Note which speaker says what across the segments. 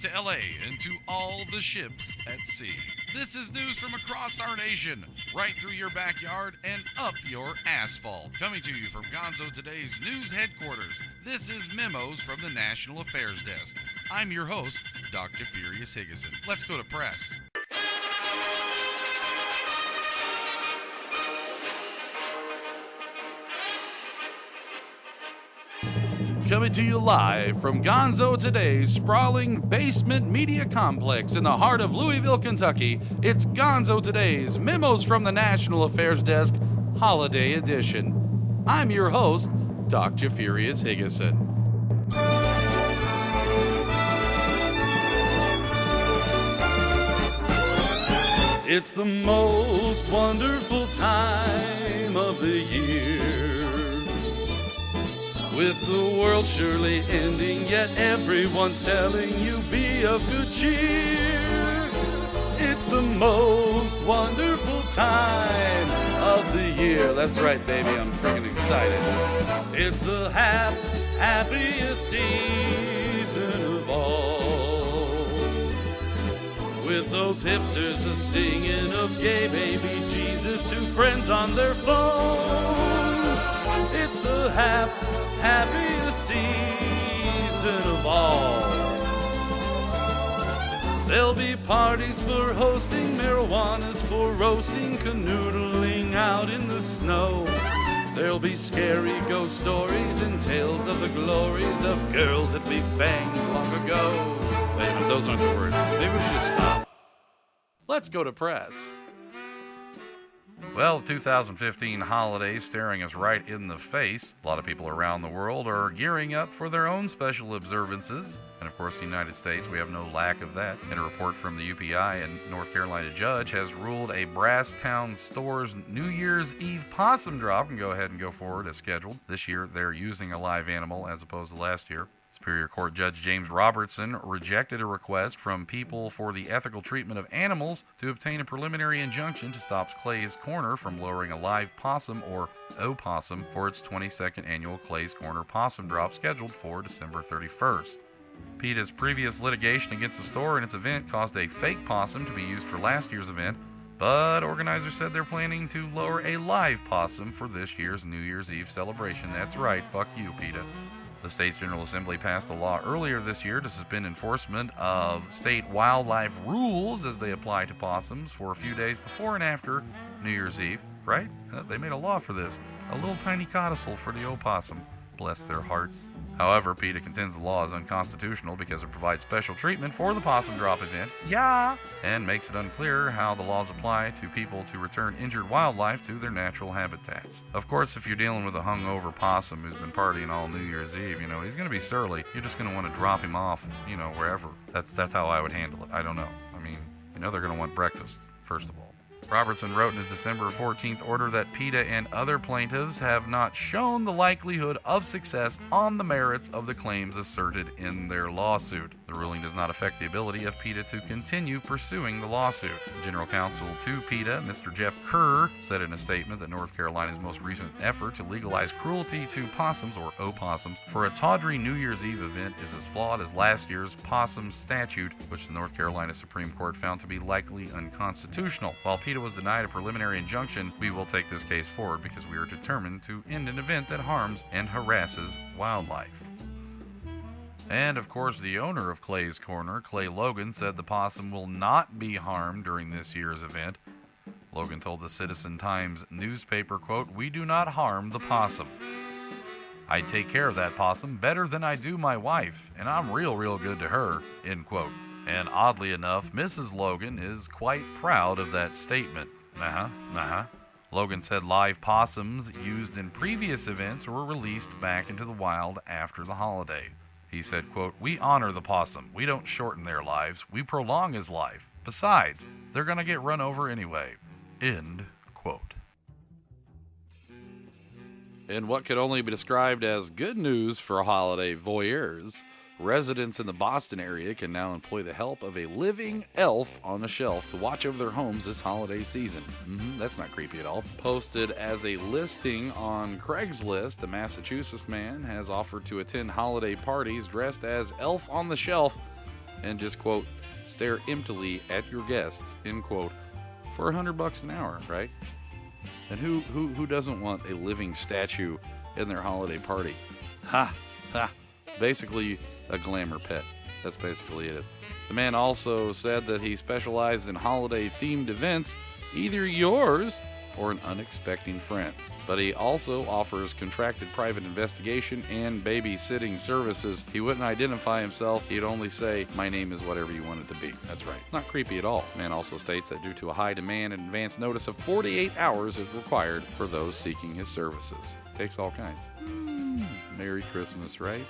Speaker 1: to LA and to all the ships at sea. This is news from across our nation, right through your backyard and up your asphalt. Coming to you from Gonzo Today's news headquarters, this is Memos from the National Affairs Desk. I'm your host, Doc Jeffurious Higgason. Let's go to press. Coming to you live from Gonzo Today's sprawling basement media complex in the heart of Louisville, Kentucky, it's Gonzo Today's Memos from the National Affairs Desk Holiday Edition. I'm your host, Doc Jeffurious Higgason. It's the most wonderful time of the year, with the world surely ending, yet everyone's telling you be of good cheer. It's the most wonderful time of the year. That's right, baby, I'm freaking excited. It's the happiest season of all, with those hipsters a-singing of gay baby Jesus to friends on their phones. It's the happiest season of all. There'll be parties for hosting, marijuanas for roasting, canoodling out in the snow. There'll be scary ghost stories and tales of the glories of girls that we've banged long ago. Wait a minute, those aren't the words. Maybe we should just stop. Let's go to press. Well, 2015 holidays staring us right in the face. A lot of people around the world are gearing up for their own special observances. And of course, the United States, we have no lack of that. In a report from the UPI, a North Carolina judge has ruled a Brasstown store's New Year's Eve possum drop can go ahead and go forward as scheduled. This year, they're using a live animal as opposed to last year. Superior Court Judge James Robertson rejected a request from People for the Ethical Treatment of Animals to obtain a preliminary injunction to stop Clay's Corner from lowering a live possum, or opossum, for its 22nd annual Clay's Corner possum drop scheduled for December 31st. PETA's previous litigation against the store and its event caused a fake possum to be used for last year's event, but organizers said they're planning to lower a live possum for this year's New Year's Eve celebration. That's right, fuck you, PETA. The state's General Assembly passed a law earlier this year to suspend enforcement of state wildlife rules as they apply to possums for a few days before and after New Year's Eve, right? They made a law for this. A little tiny codicil for the opossum. Bless their hearts. However, PETA contends the law is unconstitutional because it provides special treatment for the possum drop event, and makes it unclear how the laws apply to people to return injured wildlife to their natural habitats. Of course, if you're dealing with a hungover possum who's been partying all New Year's Eve, he's going to be surly. You're just going to want to drop him off, wherever. That's how I would handle it. I don't know. They're going to want breakfast, first of all. Robertson wrote in his December 14th order that PETA and other plaintiffs have not shown the likelihood of success on the merits of the claims asserted in their lawsuit. The ruling does not affect the ability of PETA to continue pursuing the lawsuit. General Counsel to PETA, Mr. Jeff Kerr, said in a statement that North Carolina's most recent effort to legalize cruelty to possums, or opossums, for a tawdry New Year's Eve event is as flawed as last year's possum statute, which the North Carolina Supreme Court found to be likely unconstitutional. While PETA was denied a preliminary injunction, we will take this case forward because we are determined to end an event that harms and harasses wildlife. And of course, the owner of Clay's Corner, Clay Logan, said the possum will not be harmed during this year's event. Logan told the Citizen Times newspaper, quote, "We do not harm the possum. I take care of that possum better than I do my wife, and I'm real good to her," end quote. And oddly enough, Mrs. Logan is quite proud of that statement. Logan said live possums used in previous events were released back into the wild after the holiday. He said, quote, "We honor the possum. We don't shorten their lives. We prolong his life. Besides, they're going to get run over anyway." End quote. In what could only be described as good news for holiday voyeurs, residents in the Boston area can now employ the help of a living elf on the shelf to watch over their homes this holiday season. That's not creepy at all. Posted as a listing on Craigslist, a Massachusetts man has offered to attend holiday parties dressed as Elf on the Shelf
Speaker 2: and just, quote, stare emptily at your guests, end quote, for $100 an hour, right? And who doesn't want a living statue in their holiday party? Ha! Basically a glamour pet. That's basically it. The man also said that he specialized in holiday-themed events, either yours or an unexpected friends. But he also offers contracted private investigation and babysitting services. He wouldn't identify himself. He'd only say, my name is whatever you want it to be. That's right. Not creepy at all. The man also states that due to a high demand, an advance notice of 48 hours is required for those seeking his services. Takes all kinds. Merry Christmas, right?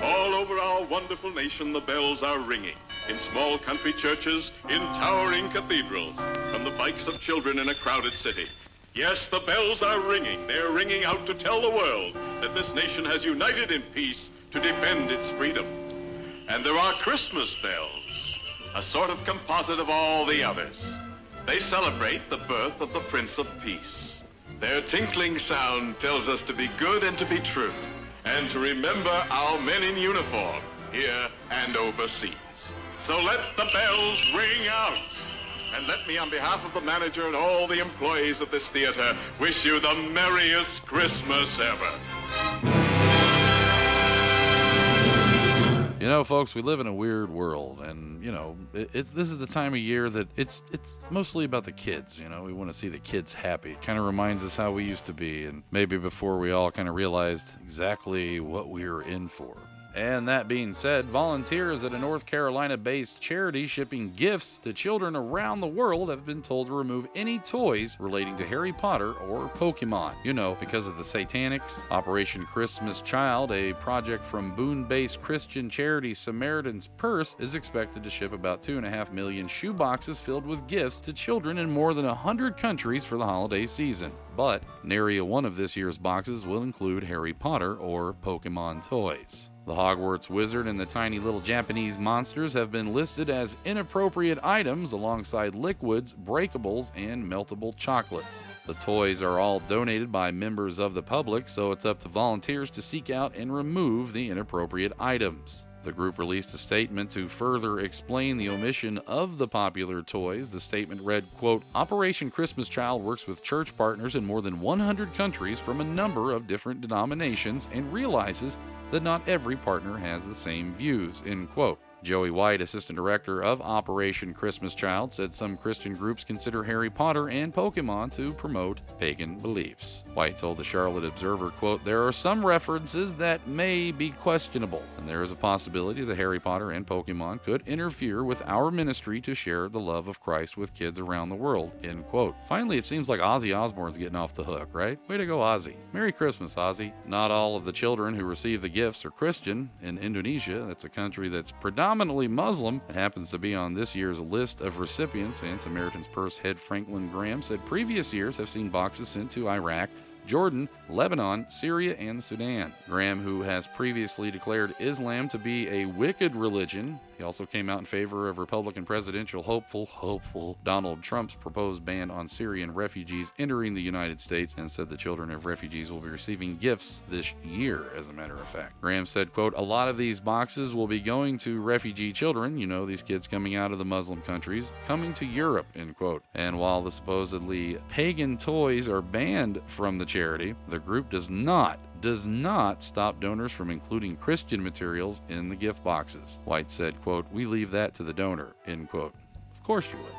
Speaker 3: All over our wonderful nation, the bells are ringing. In small country churches, in towering cathedrals, from the bikes of children in a crowded city. Yes, the bells are ringing. They're ringing out to tell the world that this nation has united in peace to defend its freedom. And there are Christmas bells, a sort of composite of all the others. They celebrate the birth of the Prince of Peace. Their tinkling sound tells us to be good and to be true, and to remember our men in uniform, here and overseas. So let the bells ring out. And let me, on behalf of the manager and all the employees of this theater, wish you the merriest Christmas ever.
Speaker 2: You know, folks, we live in a weird world, and, you know, this is the time of year that it's mostly about the kids. You know, we want to see the kids happy. It kind of reminds us how we used to be, and maybe before we all kind of realized exactly what we were in for. And that being said, volunteers at a North Carolina-based charity shipping gifts to children around the world have been told to remove any toys relating to Harry Potter or Pokemon. You know, because of the Satanics. Operation Christmas Child, a project from Boone-based Christian charity Samaritan's Purse, is expected to ship about 2.5 million shoeboxes filled with gifts to children in more than 100 countries for the holiday season. But nary one of this year's boxes will include Harry Potter or Pokemon toys. The Hogwarts wizard and the tiny little Japanese monsters have been listed as inappropriate items alongside liquids, breakables, and meltable chocolates. The toys are all donated by members of the public, so it's up to volunteers to seek out and remove the inappropriate items. The group released a statement to further explain the omission of the popular toys. The statement read, quote, Operation Christmas Child works with church partners in more than 100 countries from a number of different denominations and realizes that not every partner has the same views, end quote. Joey White, assistant director of Operation Christmas Child, said some Christian groups consider Harry Potter and Pokemon to promote pagan beliefs. White told the Charlotte Observer, quote, there are some references that may be questionable, and there is a possibility that Harry Potter and Pokemon could interfere with our ministry to share the love of Christ with kids around the world, end quote. Finally, it seems like Ozzy Osbourne's getting off the hook, right? Way to go, Ozzy. Merry Christmas, Ozzy. Not all of the children who receive the gifts are Christian. In Indonesia, that's a country that's predominantly Muslim. It happens to be on this year's list of recipients, and Samaritan's Purse head Franklin Graham said previous years have seen boxes sent to Iraq, Jordan, Lebanon, Syria, and Sudan. Graham, who has previously declared Islam to be a wicked religion, he also came out in favor of Republican presidential hopeful Donald Trump's proposed ban on Syrian refugees entering the United States, and said the children of refugees will be receiving gifts this year, as a matter of fact. Graham said, quote, a lot of these boxes will be going to refugee children, you know, these kids coming out of the Muslim countries, coming to Europe, end quote. And while the supposedly pagan toys are banned from the charity, the group does not stop donors from including Christian materials in the gift boxes. White said, quote, we leave that to the donor, end quote. Of course you would.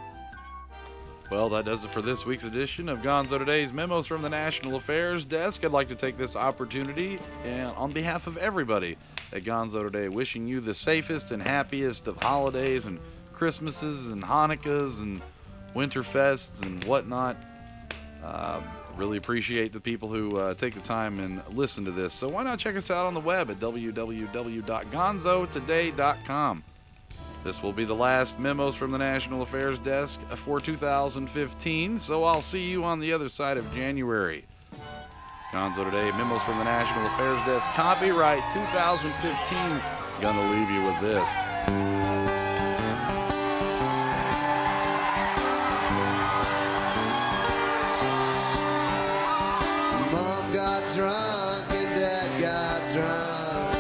Speaker 2: Well, that does it for this week's edition of Gonzo Today's Memos from the National Affairs Desk. I'd like to take this opportunity, and on behalf of everybody at Gonzo Today, wishing you the safest and happiest of holidays and Christmases and Hanukkahs and Winterfests and whatnot. Really appreciate the people who take the time and listen to this. So why not check us out on the web at www.gonzotoday.com. This will be the last Memos from the National Affairs Desk for 2015, so I'll see you on the other side of January. Gonzo Today, Memos from the National Affairs Desk, copyright 2015. Gonna leave you with this.
Speaker 4: Mom got drunk and Dad got drunk.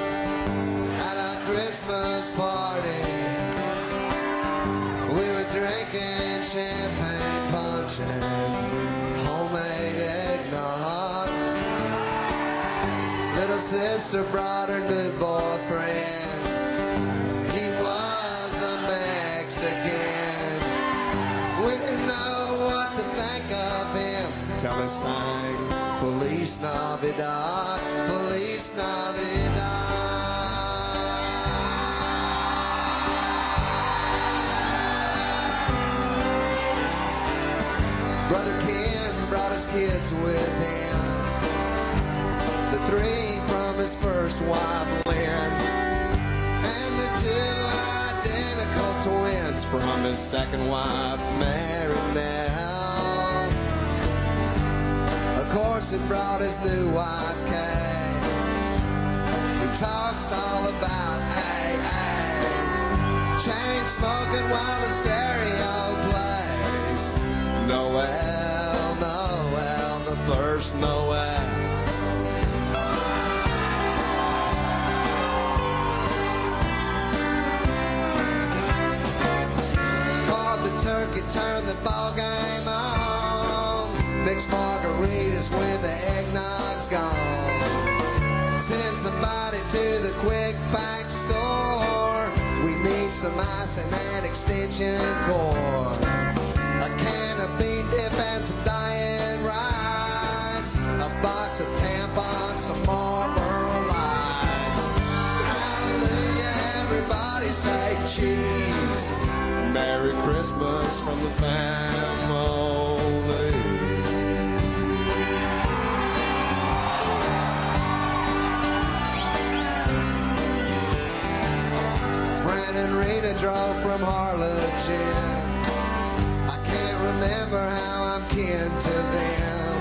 Speaker 4: drinking champagne punch and homemade eggnog. Little sister brought her new boyfriend. He was a Mexican. We didn't know what to think of him till he sang Feliz Navidad, Feliz Navidad. Brother Ken brought his kids with him, the three from his first wife Lynn, and the two identical twins from his second wife Marinelle. Of course he brought his new wife Kay, who talks all about AA, chain smoking while the stereo plays Noel, Noel, the first Noel. Caught the turkey, turned the ball game on, mixed margaritas when the eggnog's gone. Send somebody to the quick pack store. We need some ice and an extension cord, a can of bean dip and some diet rides, a box of tampons, some Marlboro Lights. Hallelujah, everybody say cheese. Merry Christmas from the family. Fran and Rita drove from Harlingen. Remember how I'm kin to them,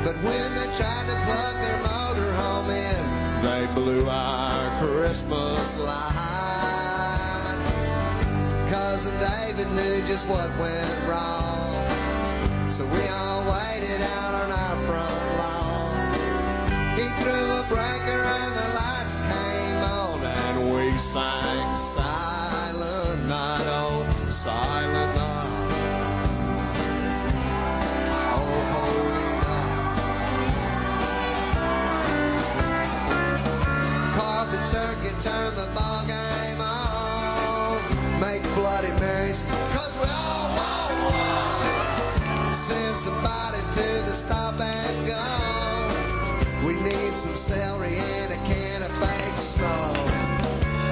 Speaker 4: but when they tried to plug their motorhome in, they blew our Christmas lights. Cousin David knew just what went wrong, so we all waited out on our front lawn. He threw a breaker and the lights came on, and we sang Silent Night, oh Silent Night. Turkey, turn the ball game on, make Bloody Marys, cause we all want one. Send somebody to the stop and go. We need some celery and a can of fake snow,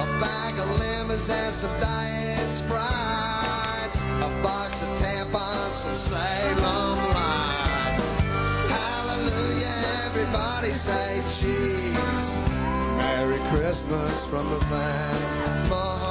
Speaker 4: a bag of lemons and some diet Sprites, a box of tampons, some Salem Lights. Hallelujah, everybody say cheese. Merry Christmas from the family.